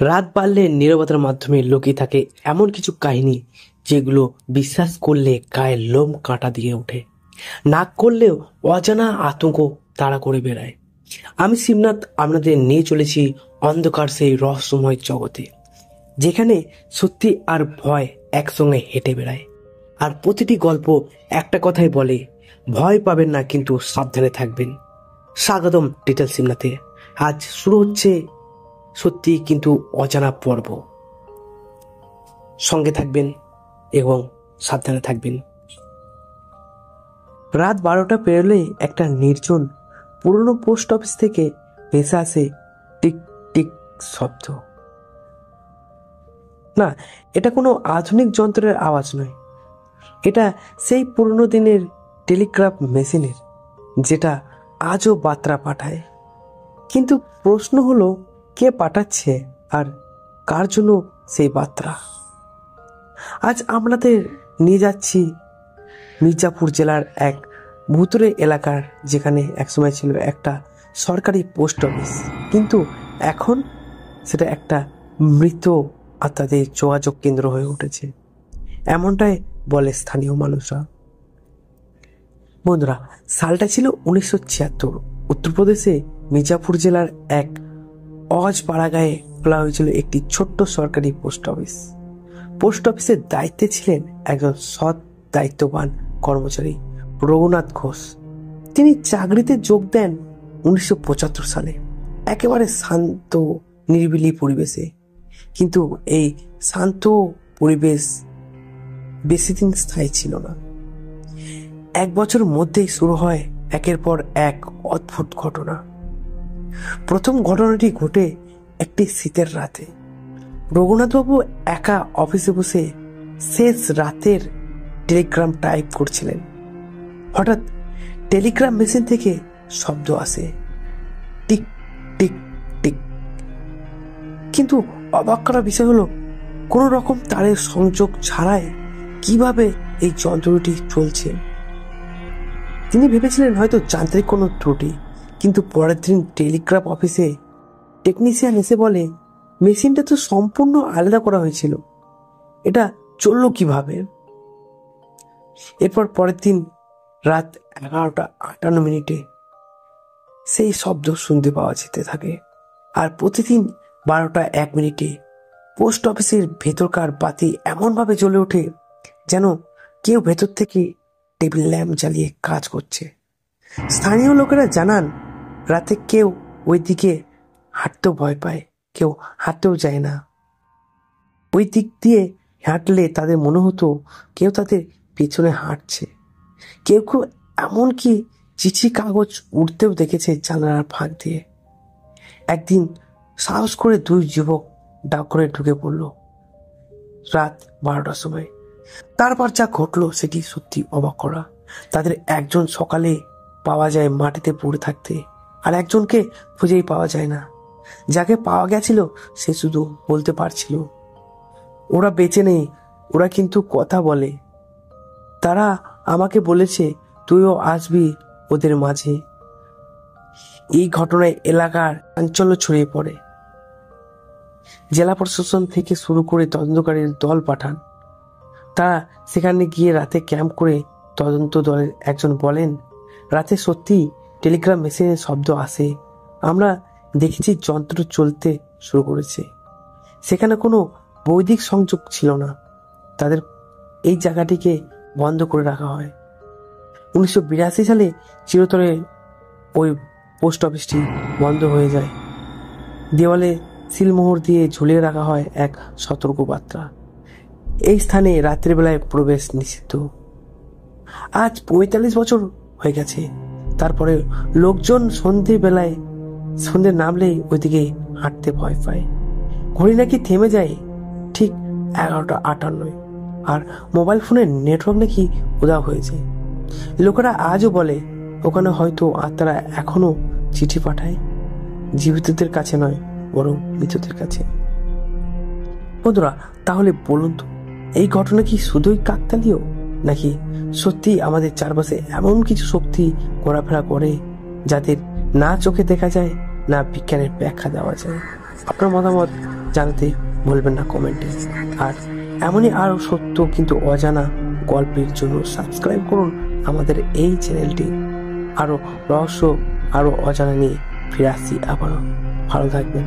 রাত বাড়লে নীরবতার মাধ্যমে লুকিয়ে থাকে এমন কিছু কাহিনী যেগুলো বিশ্বাস করলে গায়ে লোম কাঁটা দিয়ে ওঠে, না করলেও অজানা আতঙ্ক তাড়া করে বেড়ায়। আমি শিবনাথ আপনাদের নিয়ে চলেছি অন্ধকার সেই রহস্যময় জগতে, যেখানে সত্যি আর ভয় একসঙ্গে হেঁটে বেড়ায়। আর প্রতিটি গল্প একটা কথাই বলে, ভয় পাবেন না, কিন্তু সাবধানে থাকবেন। স্বাগতম ডিটেল শিবনাথে। আজ শুরু হচ্ছে সত্যি কিন্তু অজানা পর্ব। সঙ্গে থাকবেন এবং সাবধানে থাকবেন। রাত 12টা পেরোলে একটা নির্জন পুরনো পোস্ট অফিস থেকে ভেসে আসে টিক টিক শব্দ। না, এটা কোনো আধুনিক যন্ত্রের আওয়াজ নয়, এটা সেই পুরনো দিনের টেলিগ্রাফ মেশিনের, যেটা আজও বার্তা পাঠায়। কিন্তু প্রশ্ন হলো, কে পাঠাচ্ছে আর কার জন্য সেই বার্তা? আজ আপনাদের নিয়ে যাচ্ছি মির্জাপুর জেলার এক ভুতুড়ে এলাকার, যেখানে একসময় ছিল একটা সরকারি পোস্ট অফিস, কিন্তু এখন সেটা একটা মৃত আত্মাদের যোগাযোগ কেন্দ্র হয়ে উঠেছে, এমনটাই বলে স্থানীয় মানুষরা। বন্ধুরা, সালটা ছিল 1976। উত্তরপ্রদেশে মির্জাপুর জেলার এক অজপাড়া গায়ে খোলা হয়েছিল একটি ছোট্ট সরকারি পোস্ট অফিস। পোস্ট অফিসের দায়িত্বে ছিলেন একজন সৎ দায়িত্ববান কর্মচারী, রঘুনাথ ঘোষ। তিনি চাকরিতে যোগ দেন 1975 সালে, একেবারে শান্ত নিরিবিলি পরিবেশে। কিন্তু এই শান্ত পরিবেশ বেশি দিন স্থায়ী ছিল না। 1 বছর মধ্যেই শুরু হয় একের পর এক অদ্ভুত ঘটনা। প্রথম ঘটনাটি ঘটে একটি শীতের রাতে। রঘুনাথবাবু একা অফিসে বসে শেষ রাতের টেলিগ্রাম টাইপ করছিলেন। হঠাৎ টেলিগ্রাম মেশিন থেকে শব্দ আসে, টিক টিক টিক। কিন্তু অবাক করার বিষয় হলো, কোনো রকম তারের সংযোগ ছাড়াই কিভাবে এই যন্ত্রটি চলছে। তিনি ভেবেছিলেন হয়তো যান্ত্রিক কোনো ত্রুটি, কিন্তু পরের দিন টেলিগ্রাফ অফিসে টেকনিশিয়ান এসে বলে, মেশিনটা তো সম্পূর্ণ আলাদা করা হয়েছিল, এটা চললো কিভাবে? এরপর পরের দিন রাত 11:58 সেই শব্দ শুনতে পাওয়া যেতে থাকে। আর প্রতিদিন 12:01 পোস্ট অফিসের ভেতরকার বাতি এমনভাবে জ্বলে ওঠে যেন কেউ ভেতর থেকে টেবিল ল্যাম্প জ্বালিয়ে কাজ করছে। স্থানীয় লোকেরা জানান, রাতে কেউ ওই দিকে হাঁটতেও ভয় পায়, কেউ হাঁটতেও যায় না। ওই দিক দিয়ে হাঁটলে তাদের মনে হতো কেউ তাদের পেছনে হাঁটছে। কেউ কেউ এমনকি চিঠি কাগজ উঠতেও দেখেছে জানালার ফাঁক দিয়ে। একদিন সাহস করে 2 যুবক ডাকঘরে ঢুকে পড়ল রাত 12টার সময়। তারপর যা ঘটলো সেটি সত্যি অবাক করা। তাদের একজন সকালে পাওয়া যায় মাটিতে পড়ে থাকতে, আর একজনকে খুঁজেই পাওয়া যায় না। যাকে পাওয়া গেছিল সে শুধু বলতে পারছিল ওরা বেঁচে নেই, ওরা কিন্তু কথা বলে। তারা আমাকে বলেছে তুইও আসবি ওদের মাঝে। এই ঘটনায় এলাকার চাঞ্চল্য ছড়িয়ে পড়ে। জেলা প্রশাসন থেকে শুরু করে তদন্তকারীর দল পাঠান। তারা সেখানে গিয়ে রাতে ক্যাম্প করে তদন্ত দলের একজন বলেন, রাতে সত্যি টেলিগ্রাম মেশিনের শব্দ আসে, আমরা দেখেছি যন্ত্র চলতে শুরু করেছে। সেখানে কোনো বৈদিক সংযোগ ছিল না। তাদের এই জায়গাটিকে বন্ধ করে রাখা হয়। 1982 সালে চিরতরে ওই পোস্ট অফিসটি বন্ধ হয়ে যায়। দেওয়ালে সিলমোহর দিয়ে ঝুলিয়ে রাখা হয় এক সতর্ক বার্তা, এই স্থানে রাত্রির বেলায় প্রবেশ নিষিদ্ধ। আজ 45 বছর হয়ে গেছে। তারপরে লোকজন সন্ধে নামলেই ওইদিকে হাঁটতে ভয় পায়। ঘড়ি নাকি থেমে যায় ঠিক 11:58, আর মোবাইল ফোনের নেটওয়ার্ক নাকি উধাও হয়ে যায়। লোকেরা আজও বলে ওখানে হয়তো আত্মারা এখনো চিঠি পাঠায়, জীবিতদের কাছে নয়, বরং মৃতদের কাছে। বন্ধুরা, তাহলে বলুন তো, এই ঘটনা কি শুধুই কাকতালীয়, নাকি সত্যি আমাদের চারপাশে এমন কিছু শক্তি ঘোরাফেরা করে যাদের না চোখে দেখা যায়, না বিজ্ঞানের ব্যাখ্যা দেওয়া যায়? আপনার মতামত জানাতে ভুলবেন না কমেন্টে। আর এমনই আরও সত্য কিন্তু অজানা গল্পের জন্য সাবস্ক্রাইব করুন আমাদের এই চ্যানেলটি। আরও রহস্য, আরও অজানা নিয়ে ফিরে আসছি আবারও। ভালো থাকবেন।